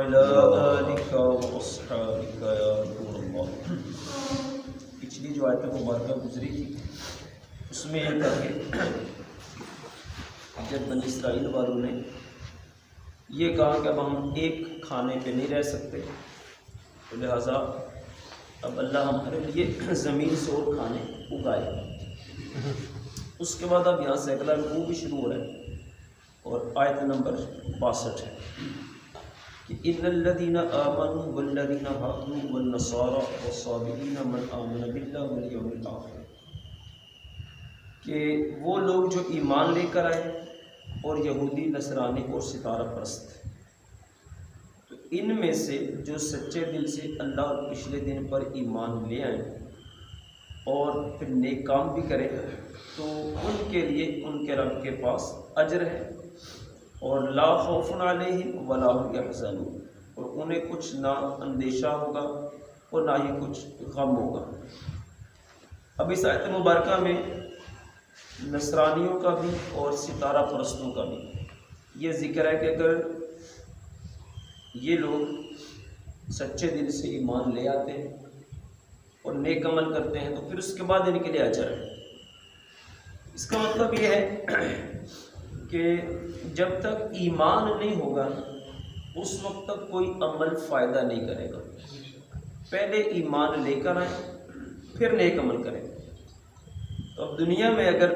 وعلى آلك وأصحابك يا نور الله۔ پچھلی جو آیت مبارکہ گزری تھی اس میں یہ تھا کہ جب بنی اسرائیل والوں نے یہ کہا کہ اب ہم ایک کھانے پہ نہیں رہ سکتے، تو لہٰذا اب اللہ ہمارے لیے زمین سے اور کھانے اگائے۔ اس کے بعد اب یہاں سے اگلا رکوع بھی شروع ہو رہا ہے اور آیت نمبر 62 ہے کہ ان الذین آمنوا والذین هادوا والنصارى والصابئین من آمن باللہ والیوم الآخر، کہ وہ لوگ جو ایمان لے کر آئے اور یہودی نصرانی اور ستارہ پرست، تو ان میں سے جو سچے دل سے اللہ اور پچھلے دن پر ایمان لے آئیں اور پھر نیک کام بھی کریں، تو ان کے لیے ان کے رب کے پاس اجر ہے اور لا خوف علیہم ولا هم یحزنون، اور انہیں کچھ نہ اندیشہ ہوگا اور نہ ہی کچھ غم ہوگا۔ اب اس آیت مبارکہ میں نصرانیوں کا بھی اور ستارہ پرستوں کا بھی یہ ذکر ہے کہ اگر یہ لوگ سچے دل سے ایمان لے آتے ہیں اور نیک عمل کرتے ہیں تو پھر اس کے بعد ان کے لیے اجر ہے۔ اس کا مطلب یہ ہے کہ جب تک ایمان نہیں ہوگا اس وقت تک کوئی عمل فائدہ نہیں کرے گا۔ پہلے ایمان لے کر آئیں پھر نیک عمل کریں۔ تو اب دنیا میں اگر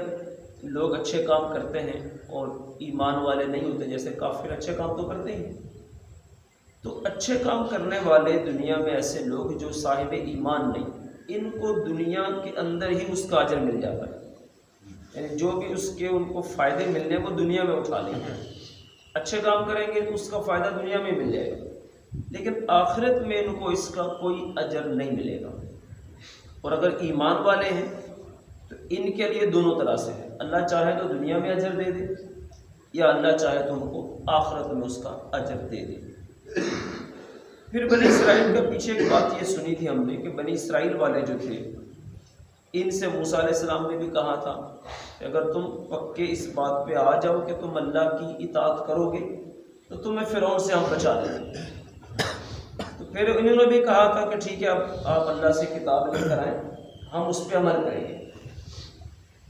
لوگ اچھے کام کرتے ہیں اور ایمان والے نہیں ہوتے، جیسے کافر اچھے کام تو کرتے ہیں، تو اچھے کام کرنے والے دنیا میں ایسے لوگ جو صاحب ایمان نہیں، ان کو دنیا کے اندر ہی اس کا اجر مل جاتا ہے، یعنی جو بھی اس کے ان کو فائدے ملنے وہ دنیا میں اٹھا لیں گے۔ اچھے کام کریں گے تو اس کا فائدہ دنیا میں مل جائے گا، لیکن آخرت میں ان کو اس کا کوئی اجر نہیں ملے گا۔ اور اگر ایمان والے ہیں تو ان کے لیے دونوں طرح سے ہے، اللہ چاہے تو دنیا میں اجر دے دے یا اللہ چاہے تو ان کو آخرت میں اس کا اجر دے دے۔ پھر بنی اسرائیل کا پیچھے ایک بات یہ سنی تھی ہم نے کہ بنی اسرائیل والے جو تھے ان سے موسیٰ علیہ السلام نے بھی کہا تھا کہ اگر تم پکے اس بات پہ آ جاؤ کہ تم اللہ کی اطاعت کرو گے تو تمہیں فرعون سے ہم بچا لیں گے۔ تو پھر انہوں نے بھی کہا تھا کہ ٹھیک ہے اب آپ اللہ سے کتاب لے کر آئیں، ہم اس پہ عمل کریں گے۔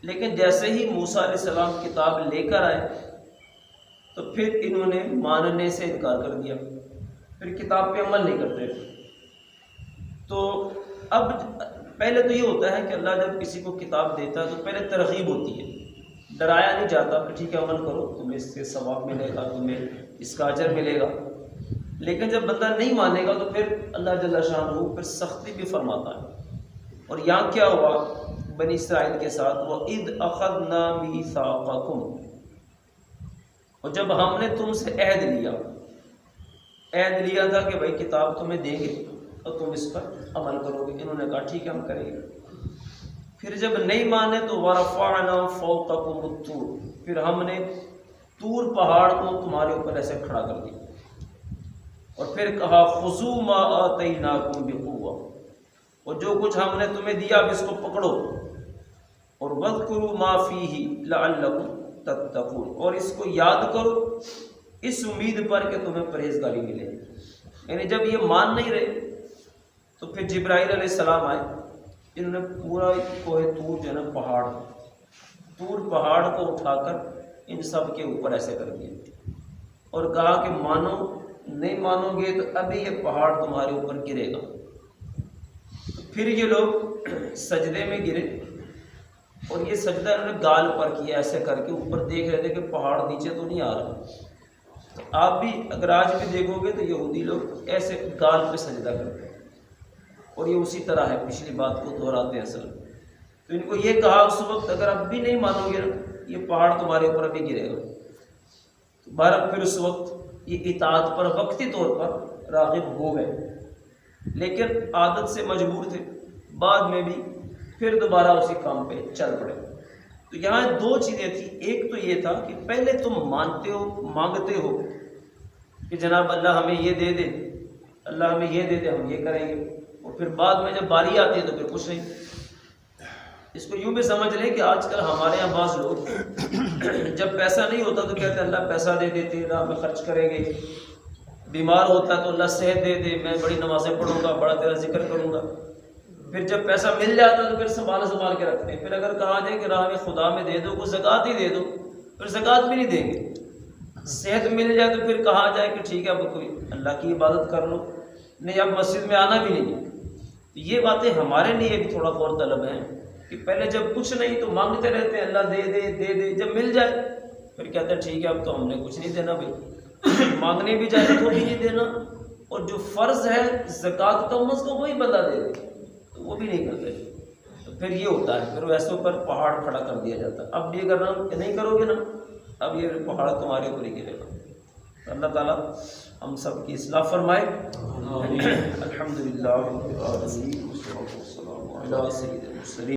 لیکن جیسے ہی موسیٰ علیہ السلام کتاب لے کر آئے تو پھر انہوں نے ماننے سے انکار کر دیا، پھر کتاب پہ عمل نہیں کرتے تھے۔ تو اب پہلے تو یہ ہوتا ہے کہ اللہ جب کسی کو کتاب دیتا ہے تو پہلے ترغیب ہوتی ہے، ڈرایا نہیں جاتا کہ ٹھیک ہے عمل کرو، تمہیں اس سے ثواب ملے گا، تمہیں اس کا اجر ملے گا۔ لیکن جب بندہ نہیں مانے گا تو پھر اللہ جل شانہ پھر سختی بھی فرماتا ہے۔ اور یہاں کیا ہوا بنی اسرائیل کے ساتھ، وَإِذْ أَخَذْنَا مِيثَاقَكُمْ، اور جب ہم نے تم سے عہد لیا تھا کہ بھائی کتاب تمہیں دیں گے اور تم اس پر عمل کرو گے، انہوں نے کہا ٹھیک ہے ہم کریں گے۔ پھر جب نہیں مانے تو وَرَفَعْنَا فَوْقَكُمُ الطُّورَ، پھر ہم نے طور پہاڑ کو تمہارے اوپر ایسے کھڑا کر دیا، اور پھر کہا خُذُوا مَا آتَيْنَاكُمْ بِقُوَّةٍ، اور جو کچھ ہم نے تمہیں دیا اب اس کو پکڑو، اور وَاذْكُرُوا مَا فِيهِ لَعَلَّكُمْ تَتَّقُونَ، اور اس کو یاد کرو اس امید پر کہ تمہیں پرہیزگاری ملے۔ یعنی جب یہ مان نہیں رہے تو پھر جبرائیل علیہ السلام آئے، انہوں نے پورا کوہ طور جو ہے نا طور پہاڑ کو اٹھا کر ان سب کے اوپر ایسے کر دیا اور کہا کہ مانو، نہیں مانو گے تو ابھی یہ پہاڑ تمہارے اوپر گرے گا۔ پھر یہ لوگ سجدے میں گرے اور یہ سجدہ انہوں نے گال پر کیا ایسے کر کے، اوپر دیکھ رہے تھے کہ پہاڑ نیچے تو نہیں آ رہا۔ تو آپ بھی اگر آج بھی دیکھو گے تو یہودی لوگ ایسے گال پہ سجدہ کرتے ہیں، اور یہ اسی طرح ہے، پچھلی بات کو دہراتے ہیں اصل۔ تو ان کو یہ کہا اس وقت اگر اب بھی نہیں مانو گے یہ پہاڑ تمہارے اوپر ابھی گرے گا۔ بہرحال پھر اس وقت یہ اطاعت پر وقتی طور پر راغب ہو گئے، لیکن عادت سے مجبور تھے، بعد میں بھی پھر دوبارہ اسی کام پہ چل پڑے۔ تو یہاں دو چیزیں تھیں، ایک تو یہ تھا کہ پہلے تم مانتے ہو، مانگتے ہو کہ جناب اللہ ہمیں یہ دے دے، اللہ ہمیں یہ دے دے، ہم یہ کریں گے، اور پھر بعد میں جب باری آتی ہے تو پھر کچھ نہیں۔ اس کو یوں بھی سمجھ لیں کہ آج کل ہمارے یہاں بعض لوگ جب پیسہ نہیں ہوتا تو کہتے ہیں اللہ پیسہ دے دیتے، راہ میں خرچ کریں گے، بیمار ہوتا ہے تو اللہ صحت دے دے، میں بڑی نمازیں پڑھوں گا، بڑا تیرا ذکر کروں گا. پھر جب پیسہ مل جاتا ہے تو پھر سنبھال کے رکھتے ہیں. پھر اگر کہا جائے کہ راہ میں خدا میں دے دو، کوئی زکوٰۃ ہی دے دو، پھر زکوٰۃ بھی نہیں دیں گے. صحت مل جائے تو پھر کہا جائے کہ ٹھیک ہے اب کوئی اللہ کی عبادت کر لو، نہیں اب مسجد میں آنا بھی نہیں. یہ باتیں ہمارے لیے بھی تھوڑا غور طلب ہیں کہ پہلے جب کچھ نہیں تو مانگتے رہتے ہیں اللہ دے دے دے دے، جب مل جائے پھر کہتے ہیں ٹھیک ہے اب تو ہم نے کچھ نہیں دینا بھائی، مانگنے بھی جائے تو بھی نہیں دینا، اور جو فرض ہے زکوٰۃ کم از کم وہی بندہ دے دے تو وہ بھی نہیں کرتے. تو پھر یہ ہوتا ہے، پھر ایسے اوپر پہاڑ کھڑا کر دیا جاتا ہے. اب یہ کرنا نہیں کرو گے نا، اب یہ پہاڑ تمہارے اوپر ہی گرے گا. اللہ تعالیٰ ہم سب کی اصلاح فرمائے. الحمدللہ رب العالمین والصلاۃ والسلام علی سید المرسلین.